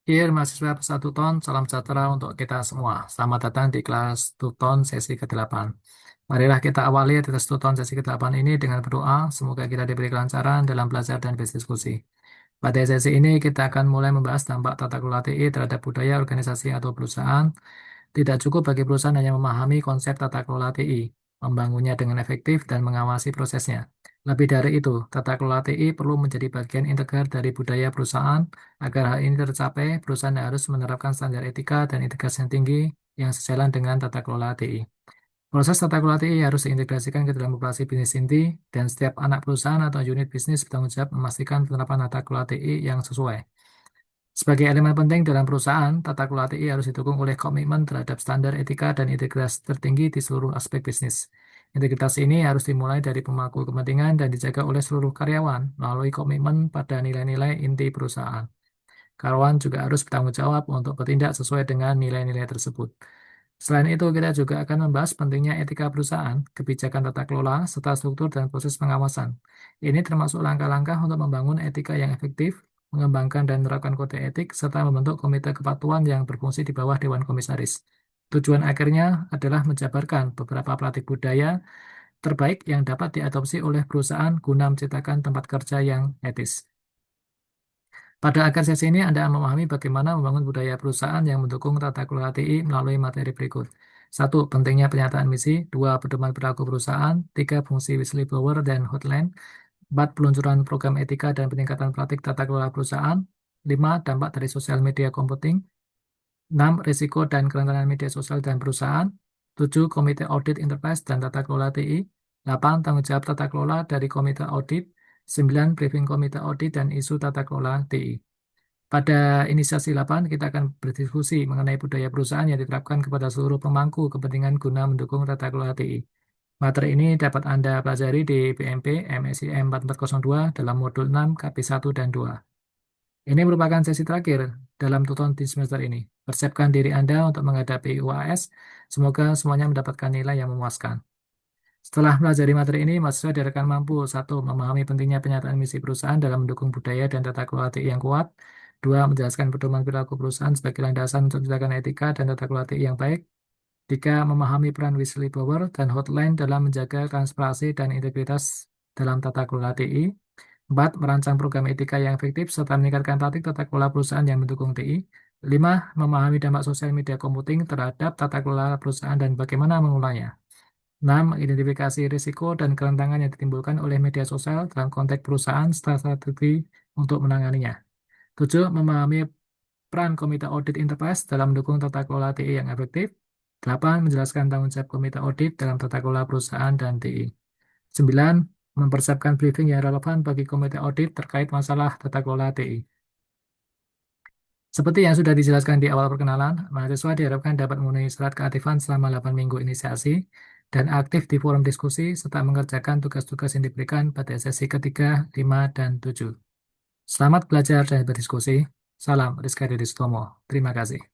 Dear mahasiswa peserta Tuton, salam sejahtera untuk kita semua. Selamat datang di kelas Tuton sesi ke-8. Marilah kita awali tes Tuton sesi ke-8 ini dengan berdoa. Semoga kita diberi kelancaran dalam belajar dan berdiskusi. Pada sesi ini kita akan mulai membahas dampak tata kelola TI terhadap budaya organisasi atau perusahaan. Tidak cukup bagi perusahaan hanya memahami konsep tata kelola TI, membangunnya dengan efektif dan mengawasi prosesnya. Lebih dari itu, tata kelola TI perlu menjadi bagian integral dari budaya perusahaan. Agar hal ini tercapai, perusahaan harus menerapkan standar etika dan integritas yang tinggi yang sejalan dengan tata kelola TI. Proses tata kelola TI harus diintegrasikan ke dalam operasi bisnis inti, dan setiap anak perusahaan atau unit bisnis bertanggung jawab memastikan penerapan tata kelola TI yang sesuai. Sebagai elemen penting dalam perusahaan, tata kelola TI harus didukung oleh komitmen terhadap standar etika dan integritas tertinggi di seluruh aspek bisnis. Integritas ini harus dimulai dari pemangku kepentingan dan dijaga oleh seluruh karyawan melalui komitmen pada nilai-nilai inti perusahaan. Karyawan juga harus bertanggung jawab untuk bertindak sesuai dengan nilai-nilai tersebut. Selain itu, kita juga akan membahas pentingnya etika perusahaan, kebijakan tata kelola, serta struktur dan proses pengawasan. Ini termasuk langkah-langkah untuk membangun etika yang efektif, mengembangkan dan menerapkan kode etik, serta membentuk komite kepatuhan yang berfungsi di bawah Dewan Komisaris. Tujuan akhirnya adalah menjabarkan beberapa praktik budaya terbaik yang dapat diadopsi oleh perusahaan guna menciptakan tempat kerja yang etis. Pada akhir sesi ini, Anda memahami bagaimana membangun budaya perusahaan yang mendukung tata kelola TI melalui materi berikut. 1. Pentingnya penyataan misi. 2. Pedoman perilaku perusahaan. 3. Fungsi whistleblower dan hotline. 4. Peluncuran program etika dan peningkatan praktik tata kelola perusahaan. 5. Dampak dari sosial media computing. 6. Risiko dan kerentanan media sosial dan perusahaan. 7. Komite audit enterprise dan tata kelola TI. 8. Tanggung jawab tata kelola dari komite audit. 9. Briefing komite audit dan isu tata kelola TI. Pada inisiasi 8, kita akan berdiskusi mengenai budaya perusahaan yang diterapkan kepada seluruh pemangku kepentingan guna mendukung tata kelola TI. Materi ini dapat Anda pelajari di PMP MSIM 4402 dalam modul 6, KP 1 dan 2. Ini merupakan sesi terakhir dalam tutorial di semester ini. Persiapkan diri Anda untuk menghadapi UAS. Semoga semuanya mendapatkan nilai yang memuaskan. Setelah mempelajari materi ini, mahasiswa diharapkan mampu: 1. Memahami pentingnya penyataan misi perusahaan dalam mendukung budaya dan tata kelola TI yang kuat. 2. Menjelaskan pedoman perilaku perusahaan sebagai landasan untuk menciptakan etika dan tata kelola TI yang baik. 3. Memahami peran whistleblower dan hotline dalam menjaga transparansi dan integritas dalam tata kelola TI. 4. Merancang program etika yang efektif serta meningkatkan praktik tata kelola perusahaan yang mendukung TI. 5. Memahami dampak sosial media computing terhadap tata kelola perusahaan dan bagaimana mengolahnya. 6. Identifikasi risiko dan kerentangan yang ditimbulkan oleh media sosial dalam konteks perusahaan serta strategi untuk menanganinya. 7. Memahami peran komite audit enterprise dalam mendukung tata kelola TI yang efektif. 8. Menjelaskan tanggung jawab komite audit dalam tata kelola perusahaan dan TI. 9. Mempersiapkan briefing yang relevan bagi komite audit terkait masalah tata kelola TI. Seperti yang sudah dijelaskan di awal perkenalan, mahasiswa diharapkan dapat memenuhi syarat keaktifan selama 8 minggu inisiasi dan aktif di forum diskusi serta mengerjakan tugas-tugas yang diberikan pada sesi ketiga, 5, dan 7. Selamat belajar dan berdiskusi. Salam Rizka Didi Sutomo. Terima kasih.